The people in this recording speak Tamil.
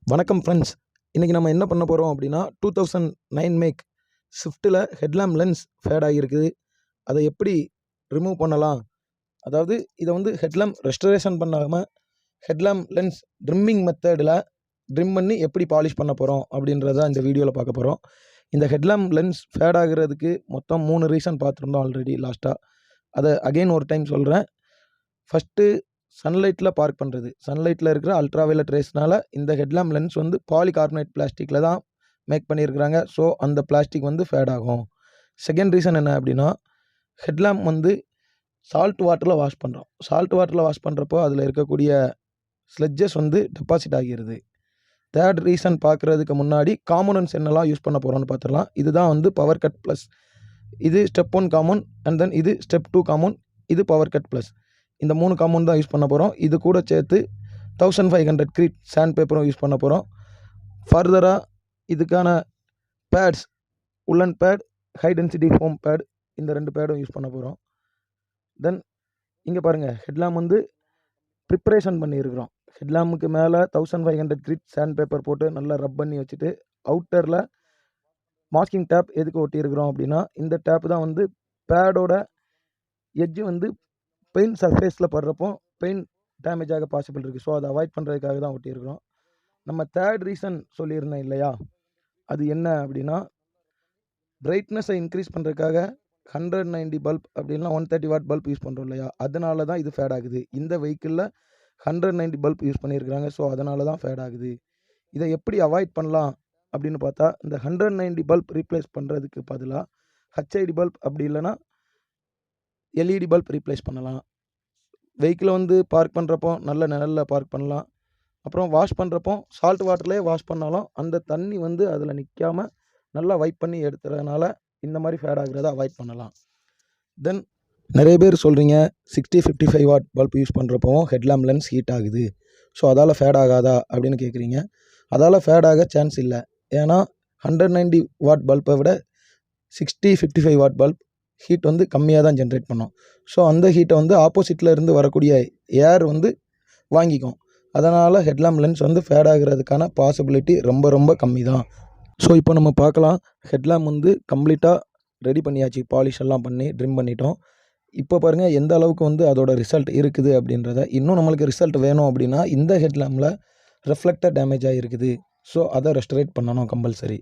வணக்கம் ஃப்ரெண்ட்ஸ். இன்றைக்கி நம்ம என்ன பண்ண போகிறோம் அப்படின்னா 2009 மேக் ஸ்விஃப்ட்டில் ஹெட்லாம்ப் லென்ஸ் ஃபேட் ஆகியிருக்குது. அதை எப்படி ரிமூவ் பண்ணலாம், அதாவது இதை வந்து ஹெட்லாம்ப் ரெஸ்டரேஷன் பண்ணாமல் ஹெட்லாம்ப் லென்ஸ் ட்ரிம்மிங் மெத்தடில் ட்ரிம் பண்ணி எப்படி பாலிஷ் பண்ண போகிறோம் அப்படின்றத இந்த வீடியோவில் பார்க்க போகிறோம். இந்த ஹெட்லாம்ப் லென்ஸ் ஃபேட் ஆகிறதுக்கு மொத்தம் 3 ரீசன் பார்த்துருந்தோம் ஆல்ரெடி லாஸ்ட்டாக. அதை அகெயின் ஒரு டைம் சொல்கிறேன். ஃபஸ்ட்டு சன்லைட்டில் பார்க் பண்ணுறது. சன்லைட்டில் இருக்கிற அல்ட்ராவைலட் ரேஸ்னால் இந்த ஹெட்லாம்ப் லென்ஸ் வந்து பாலிகார்பனேட் பிளாஸ்டிக்கில் தான் மேக் பண்ணியிருக்கிறாங்க. ஸோ அந்த பிளாஸ்டிக் வந்து ஃபேட் ஆகும். செகண்ட் ரீசன் என்ன அப்படின்னா, ஹெட்லாம்ப் வந்து சால்ட் வாட்டரில் வாஷ் பண்ணுறோம். சால்ட் வாட்டரில் வாஷ் பண்ணுறப்போ அதில் இருக்கக்கூடிய ஸ்லெட்ஜஸ் வந்து டெபாசிட் ஆகிடுது. தேர்ட் ரீசன் பார்க்குறதுக்கு முன்னாடி காம்போனன்ட்ஸ் என்னெல்லாம் யூஸ் பண்ண போகிறோம்னு பார்த்துடலாம். இதுதான் வந்து பவர் கட் ப்ளஸ். இது ஸ்டெப் 1 காமன் அண்ட் தென் இது ஸ்டெப் 2 காமன், இது பவர் கட் ப்ளஸ். இந்த 3 காம்பவுண்ட் தான் யூஸ் பண்ண போகிறோம். இது கூட சேர்த்து 1500 கிரீட் சாண்ட் பேப்பரும் யூஸ் பண்ண போகிறோம். ஃபர்தராக இதுக்கான pads, woollen pad, high density foam pad, இந்த 2 பேடும் யூஸ் பண்ண போகிறோம். தென் இங்கே பாருங்கள், ஹெட்லாம்ப் வந்து ப்ரிப்பரேஷன் பண்ணியிருக்கிறோம். ஹெட்லாம்புக்கு மேலே 1500 கிரீட் சாண்ட் பேப்பர் போட்டு நல்லா ரப் பண்ணி வச்சுட்டு அவுட்டரில் மாஸ்கிங் டேப் எதுக்கு ஒட்டியிருக்கிறோம் அப்படின்னா, இந்த டேப் தான் வந்து பேடோட எட்ஜு வந்து பெயிண்ட் சர்ஃபேஸில் படுறப்போ பெயிண்ட் டேமேஜ் ஆக பாசிபிள் இருக்குது. ஸோ அதை அவாய்ட் பண்ணுறதுக்காக தான் ஒட்டியிருக்கிறோம். நம்ம தேர்ட் ரீசன் சொல்லியிருந்தேன் இல்லையா, அது என்ன அப்படின்னா, பிரைட்னஸை இன்க்ரீஸ் பண்ணுறதுக்காக 190 பல்ப் அப்படின்னா 130 வாட் பல்ப் யூஸ் பண்ணுறோம் இல்லையா, அதனால தான் இது ஃபேட் ஆகுது. இந்த வெஹிக்கிளில் 190 பல்ப் யூஸ் பண்ணியிருக்கிறாங்க. ஸோ அதனால தான் ஃபேட் ஆகுது. இதை எப்படி அவாய்ட் பண்ணலாம் அப்படின்னு பார்த்தா, இந்த 190 பல்ப் ரீப்ளேஸ் பண்ணுறதுக்கு பதிலாக ஹச்ஐடி பல்ப் அப்படி இல்லைன்னா எல்இடி பல்ப் ரீப்ளேஸ் பண்ணலாம். வெஹிக்கிளை வந்து பார்க் பண்ணுறப்போ நல்ல நிழலில் பார்க் பண்ணலாம். அப்புறம் வாஷ் பண்ணுறப்போ சால்ட் வாட்டர்லேயே வாஷ் பண்ணாலும் அந்த தண்ணி வந்து அதில் நிற்காமல் நல்லா வைப் பண்ணி எடுத்துறதுனால இந்த மாதிரி ஃபேட் ஆகிறத அவாய்ட் பண்ணலாம். தென் நிறைய பேர் சொல்கிறீங்க 60-55 வாட் பல்ப் யூஸ் பண்ணுறப்போ ஹெட்லாம்ப் லென்ஸ் ஹீட் ஆகுது. ஸோ அதால் ஃபேட் ஆகாதா அப்படின்னு கேட்குறீங்க. அதால் ஃபேட் ஆக சான்ஸ் இல்லை. ஏன்னா 190 வாட் பல்பை விட 60-55 வாட் பல்ப் ஹீட் வந்து கம்மியாக தான் ஜென்ரேட் பண்ணும். ஸோ அந்த ஹீட்டை வந்து ஆப்போசிட்டில் இருந்து வரக்கூடிய ஏர் வந்து வாங்கிக்கும். அதனால் ஹெட்லாம்ப் லென்ஸ் வந்து ஃபேட் ஆகிறதுக்கான பாசிபிலிட்டி ரொம்ப ரொம்ப கம்மி தான். ஸோ இப்போ நம்ம பார்க்கலாம், ஹெட்லாம்ப் வந்து கம்ப்ளீட்டாக ரெடி பண்ணியாச்சு. பாலிஷ் எல்லாம் பண்ணி ட்ரிம் பண்ணிட்டோம். இப்போ பாருங்கள் எந்த அளவுக்கு வந்து அதோட ரிசல்ட் இருக்குது அப்படின்றத. இன்னும் நம்மளுக்கு ரிசல்ட் வேணும் அப்படின்னா இந்த ஹெட்லாம்பில் ரிஃப்ளெக்டர் டேமேஜ் ஆகிருக்குது. ஸோ அதை ரெஸ்டரேட் பண்ணணும் கம்பல்சரி.